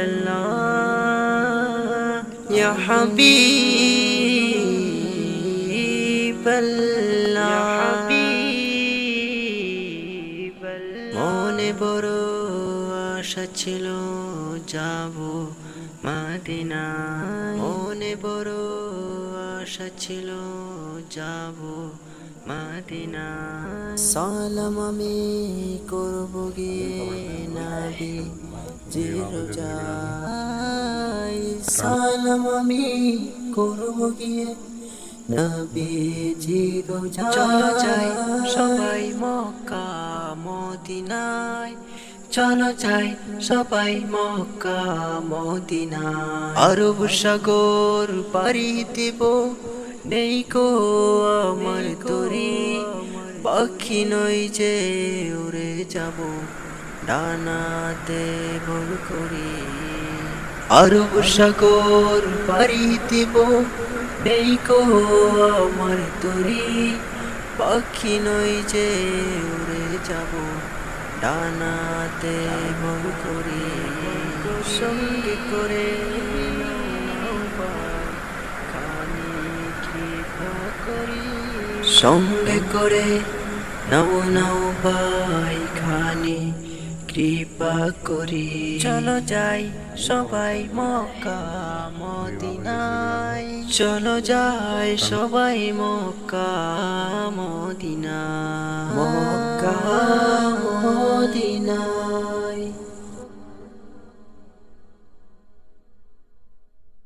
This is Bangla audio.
الله يا حبيب الله মনে বড় আশা ছিল যাব মদিনা মনে বড় আশা ছিল যাব মদিনা সালাম আমি করব গিয়ে নবী জিরোজাই সালাম আমি করব গিয়ে নবী জিরোজাই চলো যাই সবাই মক্কা মদিনায় চলো যাই সবাই মক্কা মদিনায় আরব সাগর পাড়ি দেব নেই কো আমার তরি পাখি নই যে উড়ে যাব ডানাতে ভর করি আরব সাগর পাড়ি দেব নেই কো আমার তরি পাখি নই যে উড়ে যাব ডানাতে ভর করি সঙ্গে করে সঙ্গে করে নাও নাও ভাই খানি কৃপা করি চলো যাই সবাই মক্কা মদিনায় চলো যাই সবাই মক্কা মদিনা মক্কা মদিনা